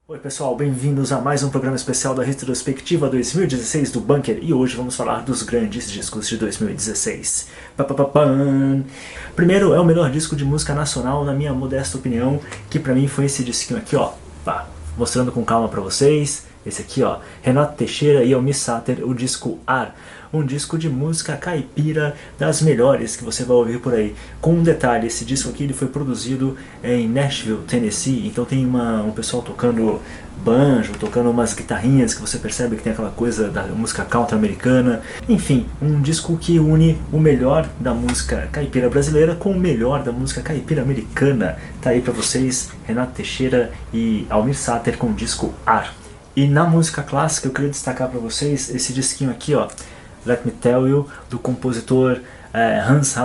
Oi pessoal, bem-vindos a mais um programa especial da Retrospectiva 2016 do Bunker, e hoje vamos falar dos grandes discos de 2016. Papapapam. Primeiro é o melhor disco de música nacional, na minha modesta opinião, que pra mim foi esse disquinho aqui, ó. Mostrando com calma pra vocês. Esse aqui, ó, Renato Teixeira e Almir Sater, o disco Ar. Um disco de música caipira das melhores que você vai ouvir por aí. Com um detalhe, esse disco aqui ele foi produzido em Nashville, Tennessee, então tem um pessoal tocando banjo, tocando umas guitarrinhas que você percebe que tem aquela coisa da música country americana. Enfim, um disco que une o melhor da música caipira brasileira com o melhor da música caipira americana. Tá aí pra vocês, Renato Teixeira e Almir Sater com o disco Ar. E na música clássica eu queria destacar para vocês esse disquinho aqui, ó, Let Me Tell You, do compositor Hans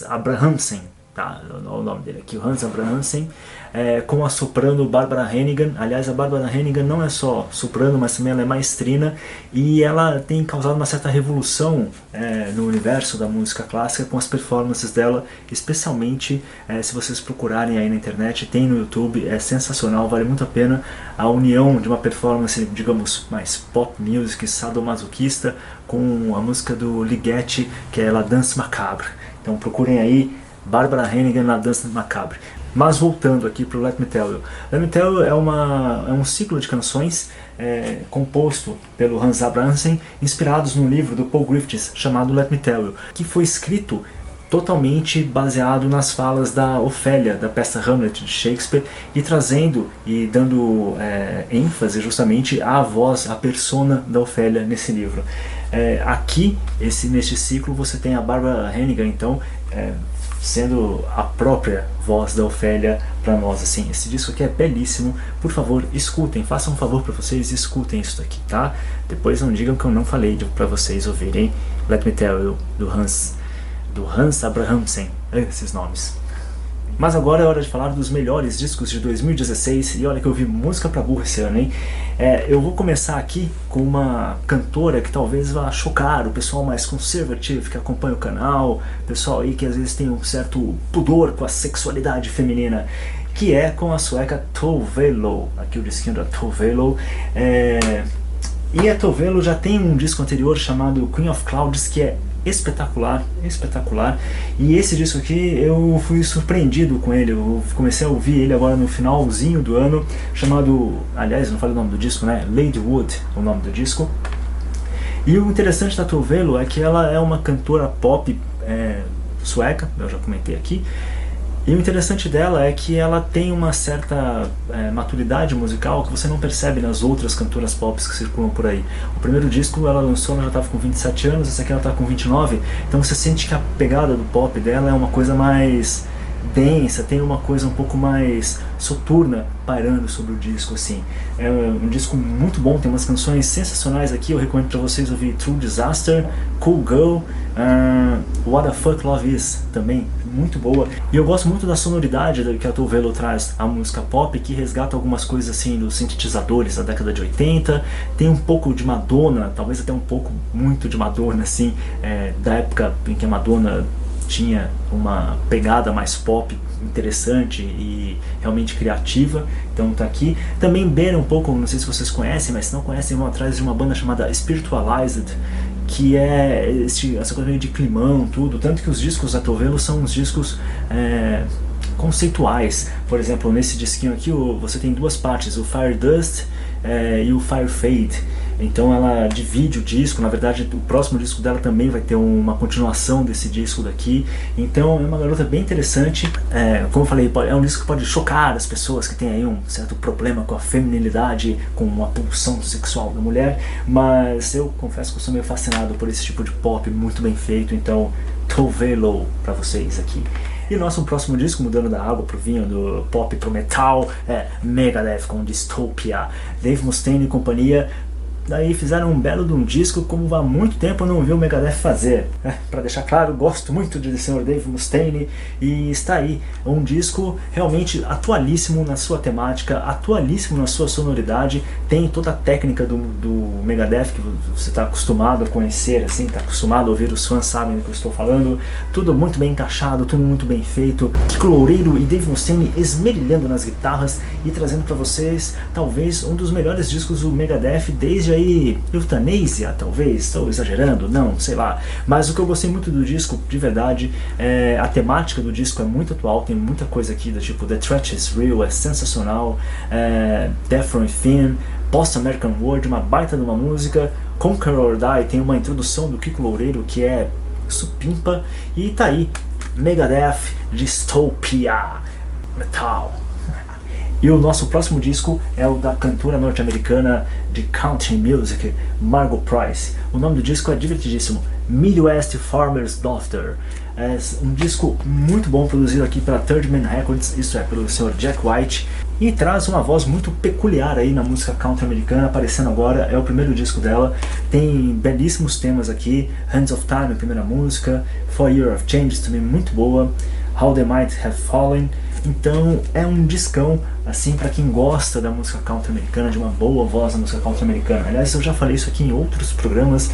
Abrahamsen, tá? O nome dele aqui, o Hans Abrahamsen, com a soprano Barbara Hannigan. Aliás, a Barbara Hannigan não é só soprano, mas também ela é maestrina, e ela tem causado uma certa revolução no universo da música clássica com as performances dela, especialmente se vocês procurarem aí na internet, tem no YouTube, é sensacional, vale muito a pena a união de uma performance, digamos, mais pop music, sadomasoquista, com a música do Ligeti, que é La Danse Macabre. Então procurem aí Barbara Hannigan na Dança Macabre. Mas voltando aqui para o Let Me Tell You. Let Me Tell You é um ciclo de canções composto pelo Hans Abrahamsen, inspirados no livro do Paul Griffiths chamado Let Me Tell You, que foi escrito totalmente baseado nas falas da Ofélia, da peça Hamlet de Shakespeare, e trazendo e dando ênfase justamente à voz, à persona da Ofélia nesse livro. Aqui, neste ciclo, você tem a Barbara Hannigan, então, sendo a própria voz da Ofélia para nós, assim. Esse disco aqui é belíssimo, por favor, escutem, façam um favor para vocês, escutem isso aqui, tá? Depois não digam que eu não falei para vocês ouvirem Let Me Tell You, do Hans Abrahamsen, esses nomes. Mas agora é hora de falar dos melhores discos de 2016, e olha que eu vi música pra burro esse ano, hein? Eu vou começar aqui com uma cantora que talvez vá chocar o pessoal mais conservativo que acompanha o canal, pessoal aí que às vezes tem um certo pudor com a sexualidade feminina, que é com a sueca Tove Lo. Aqui o disquinho da Tove Lo. E a Tove Lo já tem um disco anterior chamado Queen of Clouds, que é espetacular, espetacular, e esse disco aqui eu fui surpreendido com ele. Eu comecei a ouvir ele agora no finalzinho do ano, chamado, aliás, não falei o nome do disco, né? Ladywood, o nome do disco. E o interessante da Tove Lo é que ela é uma cantora pop sueca, eu já comentei aqui. E o interessante dela é que ela tem uma certa maturidade musical que você não percebe nas outras cantoras pop que circulam por aí. O primeiro disco ela lançou, ela já estava com 27 anos, essa aqui ela está com 29, então você sente que a pegada do pop dela é uma coisa mais densa, tem uma coisa um pouco mais soturna pairando sobre o disco, assim. É um disco muito bom, tem umas canções sensacionais aqui, eu recomendo para vocês ouvir True Disaster, Cool Girl, What the Fuck Love Is, também muito boa. E eu gosto muito da sonoridade que a Tove Lo traz à música pop, que resgata algumas coisas assim dos sintetizadores da década de 80, tem um pouco de Madonna, talvez até um pouco muito de Madonna, assim, da época em que a Madonna tinha uma pegada mais pop interessante e realmente criativa, então tá aqui. Também beira um pouco, não sei se vocês conhecem, mas se não conhecem, vão atrás de uma banda chamada Spiritualized, que é essa coisa meio de climão, tudo, tanto que os discos da Tove Lo são uns discos conceituais. Por exemplo, nesse disquinho aqui você tem duas partes, o Fire Dust e o Fire Fade. Então ela divide o disco, na verdade o próximo disco dela também vai ter uma continuação desse disco daqui. Então é uma garota bem interessante, como eu falei, é um disco que pode chocar as pessoas que têm aí um certo problema com a feminilidade, com a pulsão sexual da mulher, mas eu confesso que eu sou meio fascinado por esse tipo de pop muito bem feito, então Tove Lo pra vocês aqui. E o nosso próximo disco, mudando da água pro vinho, do pop pro metal, Megadeth com Dystopia. Dave Mustaine e companhia. daí fizeram um belo de um disco como há muito tempo eu não vi o Megadeth fazer. Para deixar claro, gosto muito do Sr. Dave Mustaine e está aí um disco realmente atualíssimo na sua temática, atualíssimo na sua sonoridade, tem toda a técnica do Megadeth que você está acostumado a conhecer, assim, está acostumado a ouvir, os fãs sabem do que eu estou falando, tudo muito bem encaixado, tudo muito bem feito, Kiko Loureiro e Dave Mustaine esmerilhando nas guitarras e trazendo para vocês talvez um dos melhores discos do Megadeth desde aí Euthanasia, talvez, estou exagerando, não, sei lá, mas o que eu gostei muito do disco, de verdade, a temática do disco é muito atual, tem muita coisa aqui do tipo The Threat is Real, é sensacional, Death from Within, Post-American World, uma baita de uma música, Conquer or Die tem uma introdução do Kiko Loureiro que é supimpa, e tá aí, Megadeth Dystopia Metal. E o nosso próximo disco é o da cantora norte-americana de country music, Margo Price. O nome do disco é divertidíssimo, Midwest Farmer's Daughter. É um disco muito bom, produzido aqui pela Third Man Records, isso é, pelo Sr. Jack White, e traz uma voz muito peculiar aí na música country americana, aparecendo agora, é o primeiro disco dela, tem belíssimos temas aqui, Hands of Time, a primeira música, For Year of Change, também muito boa, How They Might Have Fallen. Então é um discão assim para quem gosta da música country americana, de uma boa voz na música country americana. Aliás, eu já falei isso aqui em outros programas,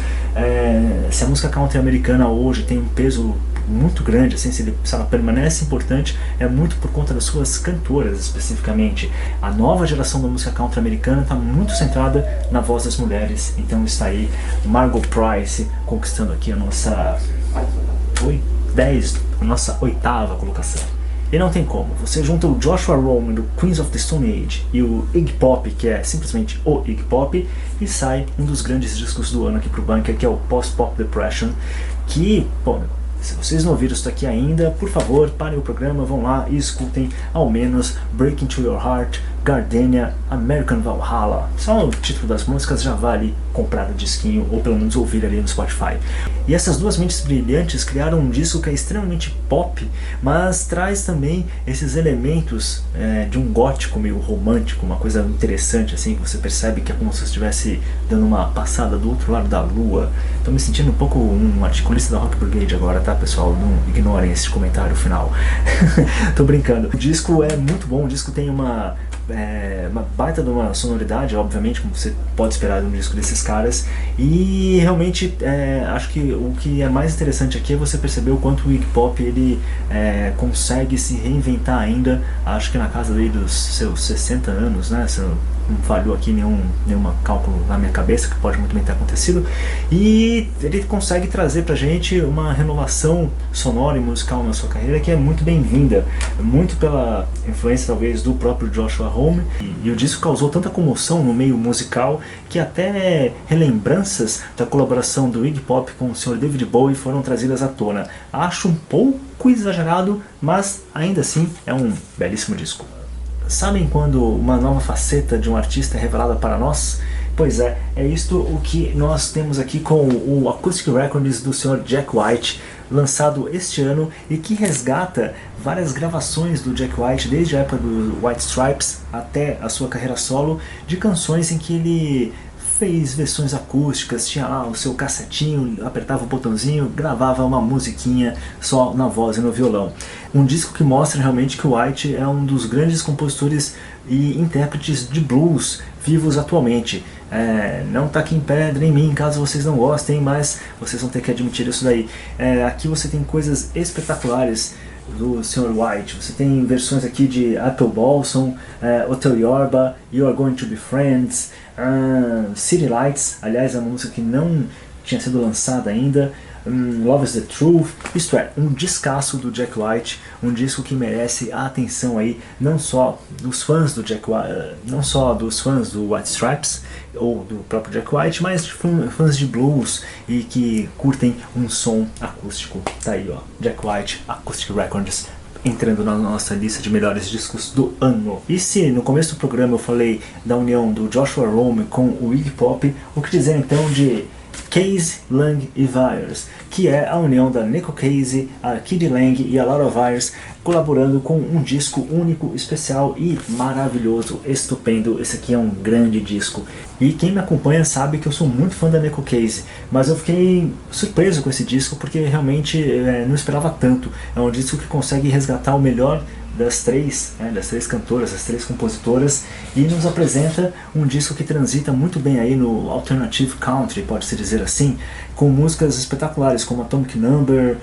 se a música country americana hoje tem um peso muito grande, assim, se ela permanece importante, é muito por conta das suas cantoras especificamente. A nova geração da música country americana está muito centrada na voz das mulheres, então está aí Margo Price conquistando aqui a nossa a nossa 8ª colocação. E não tem como, você junta o Joshua Roman do Queens of the Stone Age e o Iggy Pop, que é simplesmente o Iggy Pop, e sai um dos grandes discos do ano aqui pro Bunker, que é o Post-Pop Depression, que, bom, se vocês não ouviram isso daqui ainda, por favor, parem o programa, vão lá e escutem ao menos Break Into Your Heart, Gardenia, American Valhalla. Só o título das músicas já vale comprar o disquinho ou pelo menos ouvir ali no Spotify. E essas duas mentes brilhantes criaram um disco que é extremamente pop, mas traz também esses elementos de um gótico meio romântico, uma coisa interessante assim, que você percebe que é como se você estivesse dando uma passada do outro lado da lua. Estou me sentindo um pouco um articulista da Rock Brigade agora, tá, pessoal? Não ignorem esse comentário final. Tô brincando. O disco é muito bom, o disco tem uma baita de uma sonoridade, obviamente, como você pode esperar de um disco desses caras, e realmente acho que o que é mais interessante aqui é você perceber o quanto o Iggy Pop ele consegue se reinventar ainda, acho que na casa dele dos seus 60 anos, né, se não falhou aqui nenhum cálculo na minha cabeça, que pode muito bem ter acontecido, e ele consegue trazer pra gente uma renovação sonora e musical na sua carreira que é muito bem-vinda, muito pela influência talvez do próprio Joshua Homme, e o disco causou tanta comoção no meio musical que até relembranças da colaboração do Iggy Pop com o Sr. David Bowie foram trazidas à tona. Acho um pouco exagerado, mas ainda assim é um belíssimo disco. Sabem quando uma nova faceta de um artista é revelada para nós? Pois é isto o que nós temos aqui com o Acoustic Records do Sr. Jack White, lançado este ano e que resgata várias gravações do Jack White, desde a época do White Stripes até a sua carreira solo, de canções em que ele fez versões acústicas, tinha lá o seu cassetinho, apertava o botãozinho, gravava uma musiquinha só na voz e no violão. Um disco que mostra realmente que o White é um dos grandes compositores e intérpretes de blues vivos atualmente. Não taquem pedra em mim caso vocês não gostem, mas vocês vão ter que admitir isso daí. Aqui você tem coisas espetaculares do Sr. White. Você tem versões aqui de Apple Balsam, Hotel Yorba, You Are Going to Be Friends, City Lights, aliás, é uma música que não tinha sido lançada ainda, Love is the Truth, isto é, um descasso do Jack White, um disco que merece a atenção aí, não só dos fãs do Jack White, não só dos fãs do White Stripes ou do próprio Jack White, mas de fãs de blues e que curtem um som acústico. Tá aí, ó, Jack White Acoustic Records entrando na nossa lista de melhores discos do ano. E se no começo do programa eu falei da união do Joshua Homme com o Iggy Pop, o que dizer então de Casey, Lang e Vyers, que é a união da Neko Casey, a Kid Lang e a Laura Vyers, colaborando com um disco único, especial e maravilhoso, estupendo. Esse aqui é um grande disco. E quem me acompanha sabe que eu sou muito fã da Neko Casey, mas eu fiquei surpreso com esse disco porque realmente não esperava tanto. É um disco que consegue resgatar o melhor das três cantoras, das três compositoras, e nos apresenta um disco que transita muito bem aí no alternative country, pode-se dizer assim, com músicas espetaculares como Atomic Number,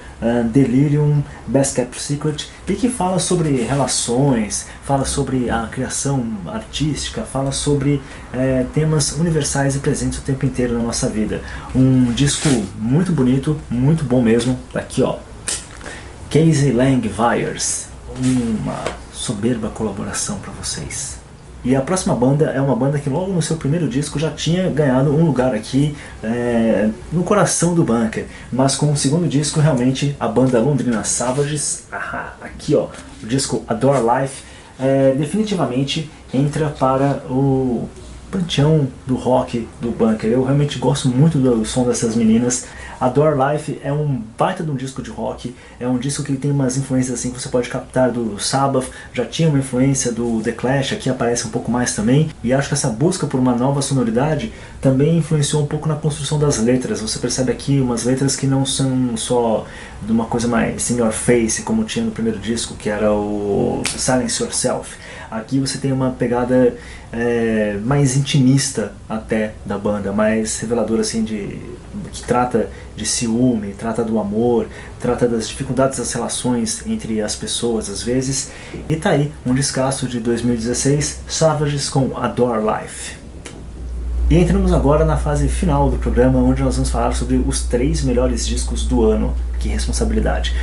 Delirium, Best Kept Secret, e que fala sobre relações, fala sobre a criação artística, fala sobre temas universais e presentes o tempo inteiro na nossa vida. Um disco muito bonito, muito bom mesmo. Tá aqui, ó, Casey, Lang, Vyers, uma soberba colaboração para vocês. E a próxima banda é uma banda que logo no seu primeiro disco já tinha ganhado um lugar aqui no coração do bunker, mas com o segundo disco realmente a banda londrina Savages, aqui ó, o disco Adore Life, definitivamente entra para o panteão do rock do bunker. Eu realmente gosto muito do som dessas meninas. Adore Life é um baita de um disco de rock, é um disco que tem umas influências assim que você pode captar do Sabbath, já tinha uma influência do The Clash, aqui aparece um pouco mais também, e acho que essa busca por uma nova sonoridade também influenciou um pouco na construção das letras. Você percebe aqui umas letras que não são só de uma coisa mais in your face, como tinha no primeiro disco, que era o Silence Yourself. Aqui você tem uma pegada mais intimista até da banda, mais reveladora assim, que trata de ciúme, trata do amor, trata das dificuldades das relações entre as pessoas às vezes. E tá aí, um descasso de 2016, Savages com Adore Life. E entramos agora na fase final do programa, onde nós vamos falar sobre os 3 melhores discos do ano. Que responsabilidade!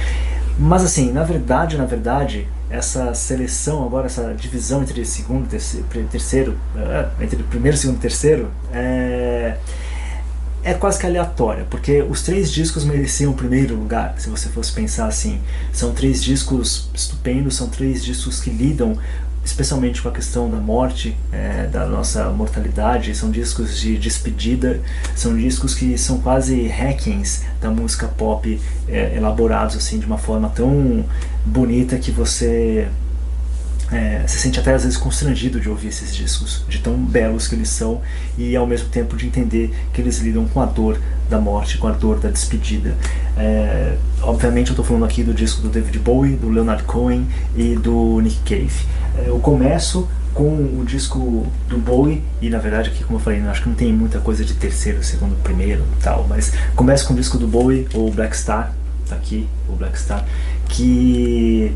Mas assim, na verdade, essa seleção agora, essa divisão entre segundo e terceiro, entre primeiro, segundo e terceiro, é quase que aleatória, porque os 3 discos mereciam o primeiro lugar, se você fosse pensar assim. São 3 discos estupendos, são 3 discos que lidam especialmente com a questão da morte, da nossa mortalidade. São discos de despedida, são discos que são quase hackings da música pop, elaborados assim de uma forma tão bonita que você se sente até às vezes constrangido de ouvir esses discos, de tão belos que eles são, e ao mesmo tempo de entender que eles lidam com a dor da morte, com a dor da despedida. Obviamente eu estou falando aqui do disco do David Bowie, do Leonard Cohen e do Nick Cave. Eu começo com o disco do Bowie, e na verdade aqui, como eu falei, acho que não tem muita coisa de terceiro, segundo, primeiro e tal, mas começo com o disco do Bowie, o Black Star, tá aqui, o Black Star, que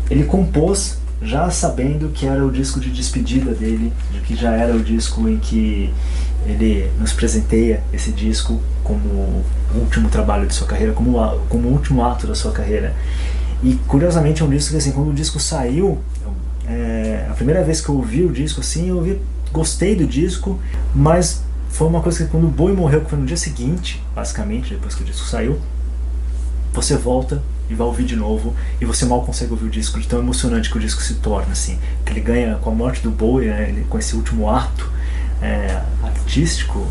ele compôs já sabendo que era o disco de despedida dele, de que já era o disco em que ele nos presenteia esse disco como o último trabalho de sua carreira, como o último ato da sua carreira. E curiosamente é um disco que, assim, quando o disco saiu, a primeira vez que eu ouvi o disco, assim, gostei do disco, mas foi uma coisa que quando o Bowie morreu, que foi no dia seguinte, basicamente, depois que o disco saiu, você volta e vai ouvir de novo, e você mal consegue ouvir o disco, de tão emocionante que o disco se torna, assim, que ele ganha com a morte do Bowie, ele, com esse último ato artístico,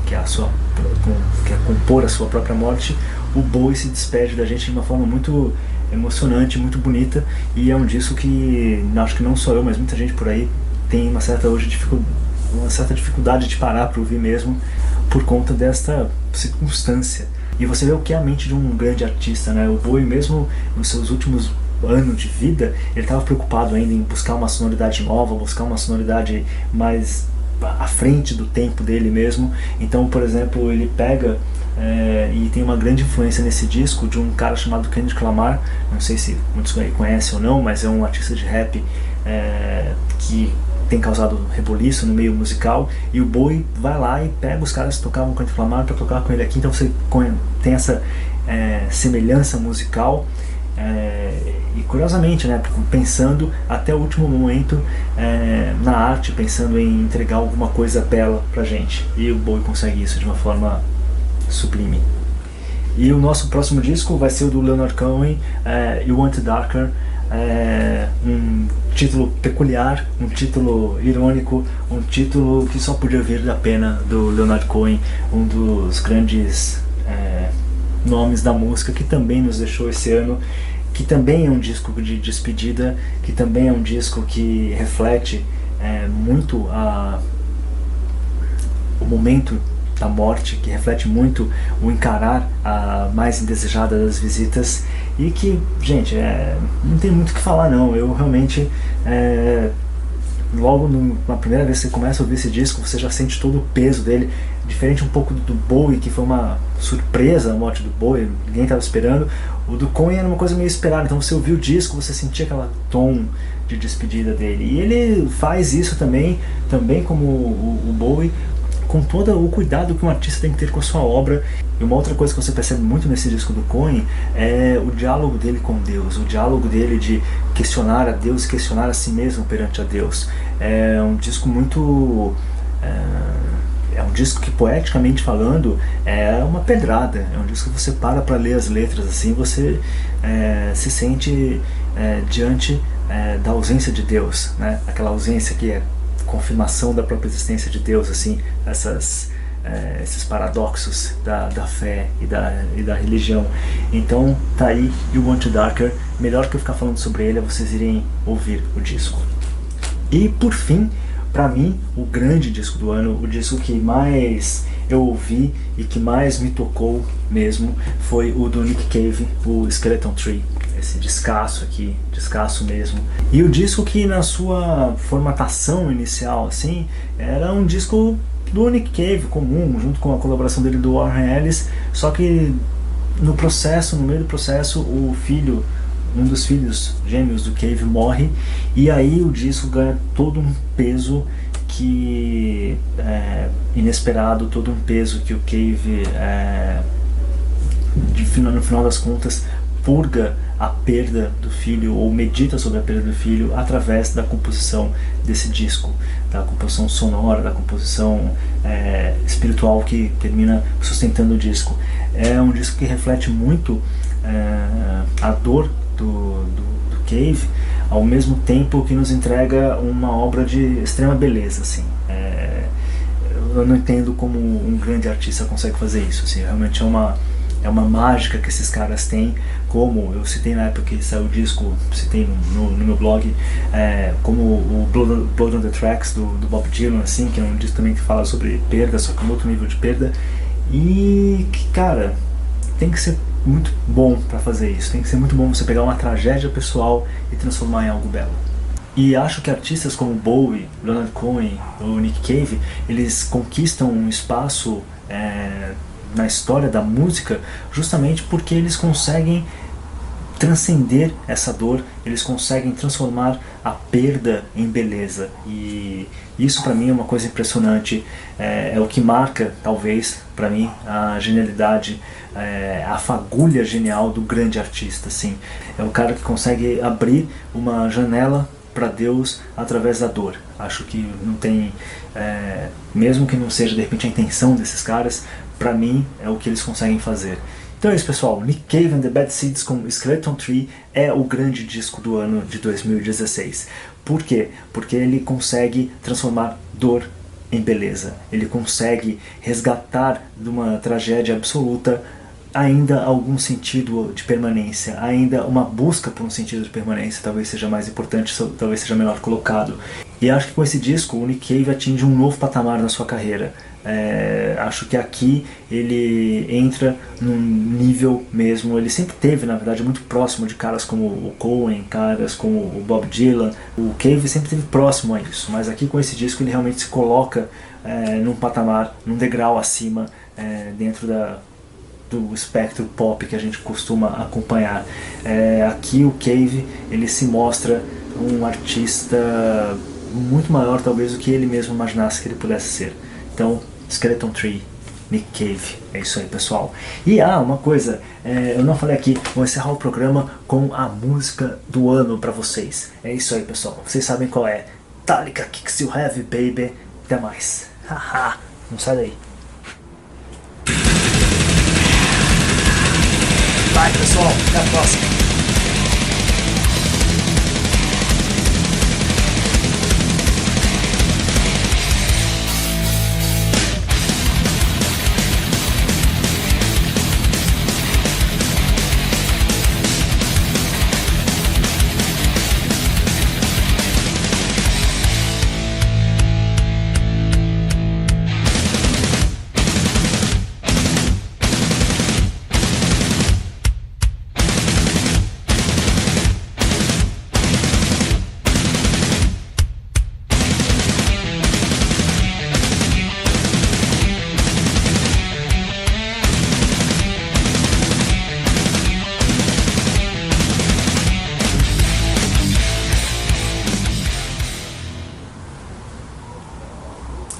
que é compor a sua própria morte. O Bowie se despede da gente de uma forma muito emocionante, muito bonita, e é um disco que acho que não só eu, mas muita gente por aí tem uma certa dificuldade de parar para ouvir mesmo, por conta desta circunstância. E você vê o que é a mente de um grande artista, né? O Bowie, mesmo nos seus últimos anos de vida, ele estava preocupado ainda em buscar uma sonoridade nova, buscar uma sonoridade mais à frente do tempo dele mesmo. Então, por exemplo, ele pega e tem uma grande influência nesse disco de um cara chamado Kendrick Lamar. Não sei se muitos conhecem ou não, mas é um artista de rap que tem causado reboliço no meio musical, e o Bowie vai lá e pega os caras que tocavam com o Kendrick Lamar para tocar com ele aqui. Então você tem essa semelhança musical, e curiosamente, né, pensando até o último momento na arte, pensando em entregar alguma coisa bela pra gente, e o Bowie consegue isso de uma forma sublime. E o nosso próximo disco vai ser o do Leonard Cohen, You Want It Darker, um título peculiar, um título irônico, um título que só podia vir da pena do Leonard Cohen, um dos grandes nomes da música, que também nos deixou esse ano, que também é um disco de despedida, que também é um disco que reflete muito o momento da morte, que reflete muito o encarar a mais indesejada das visitas, e que, gente, não tem muito o que falar não. Eu realmente, logo na primeira vez que você começa a ouvir esse disco, você já sente todo o peso dele, diferente um pouco do Bowie, que foi uma surpresa a morte do Bowie, ninguém estava esperando. O do Cohen era uma coisa meio esperada, então você ouvia o disco, você sentia aquela tom de despedida dele, e ele faz isso também como o Bowie, com todo o cuidado que um artista tem que ter com a sua obra. E uma outra coisa que você percebe muito nesse disco do Cohen é o diálogo dele com Deus, o diálogo dele de questionar a Deus e questionar a si mesmo perante a Deus. É um disco muito... é um disco que, poeticamente falando, é uma pedrada. É um disco que você para ler as letras, assim, você se sente diante da ausência de Deus, né? Aquela ausência que é confirmação da própria existência de Deus, assim, esses paradoxos da fé e da religião. Então tá aí You Want It Darker. Melhor que eu ficar falando sobre ele é vocês irem ouvir o disco. E por fim, pra mim, o grande disco do ano, o disco que mais eu ouvi e que mais me tocou mesmo, foi o do Nick Cave, o Skeleton Tree. Esse descasso aqui, descasso mesmo. E o disco que, na sua formatação inicial, assim, era um disco do Nick Cave comum, junto com a colaboração dele do Warren Ellis, só que no meio do processo, um dos filhos gêmeos do Cave morre, e aí o disco ganha todo um peso que inesperado, todo um peso que o Cave, no final das contas, purga a perda do filho, ou medita sobre a perda do filho, através da composição desse disco, da composição sonora, da composição espiritual que termina sustentando o disco. É um disco que reflete muito a dor do Cave, ao mesmo tempo que nos entrega uma obra de extrema beleza, assim. Eu não entendo como um grande artista consegue fazer isso, assim. Realmente é uma mágica que esses caras têm, como eu citei na época que saiu o disco, citei no meu blog, como o Blood on the Tracks do Bob Dylan, assim, que é um disco também que fala sobre perda, só que um outro nível de perda, e que, cara, tem que ser muito bom para fazer isso, tem que ser muito bom você pegar uma tragédia pessoal e transformar em algo belo. E acho que artistas como Bowie, Leonard Cohen ou Nick Cave, eles conquistam um espaço na história da música justamente porque eles conseguem transcender essa dor, eles conseguem transformar a perda em beleza, e isso para mim é uma coisa impressionante. É o que marca, talvez, para mim, a genialidade, a fagulha genial do grande artista, assim. É o cara que consegue abrir uma janela para Deus através da dor. Acho que não tem, mesmo que não seja de repente a intenção desses caras, para mim é o que eles conseguem fazer. Então é isso, pessoal. Nick Cave and the Bad Seeds com Skeleton Tree é o grande disco do ano de 2016. Por quê? Porque ele consegue transformar dor em beleza. Ele consegue resgatar de uma tragédia absoluta ainda algum sentido de permanência, ainda uma busca por um sentido de permanência, talvez seja mais importante, talvez seja melhor colocado. E acho que com esse disco o Nick Cave atinge um novo patamar na sua carreira. Acho que aqui ele entra num nível mesmo, ele sempre teve, na verdade, muito próximo de caras como o Cohen, caras como o Bob Dylan. O Cave sempre esteve próximo a isso, mas aqui com esse disco ele realmente se coloca num patamar, num degrau acima, dentro do espectro pop que a gente costuma acompanhar. Aqui o Cave, ele se mostra um artista muito maior talvez do que ele mesmo imaginasse que ele pudesse ser. Então, Skeleton Tree, Nick Cave, é isso aí, pessoal. E uma coisa, eu não falei aqui, vou encerrar o programa com a música do ano pra vocês. É isso aí, pessoal, vocês sabem qual é. Metallica Kicks You Heavy, baby. Até mais. Haha, não sai daí. Vai, pessoal, até a próxima.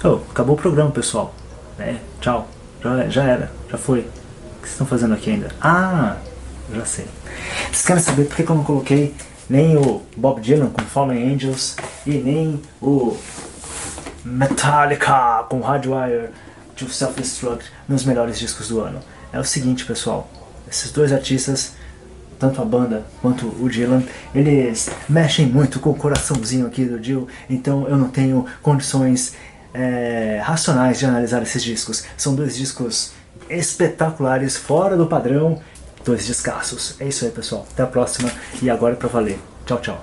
Oh, acabou o programa, pessoal. Tchau. Já era, já foi. O que vocês estão fazendo aqui ainda? Ah, já sei. Vocês querem saber por que eu não coloquei nem o Bob Dylan com Fallen Angels e nem o Metallica com Hardwire to Self-Destruct nos melhores discos do ano? É o seguinte, pessoal. Esses dois artistas, tanto a banda quanto o Dylan, eles mexem muito com o coraçãozinho aqui do Jill, então eu não tenho condições racionais de analisar esses discos. São dois discos espetaculares, fora do padrão, dois descassos. É isso aí, pessoal. Até a próxima e agora é pra valer. Tchau, tchau.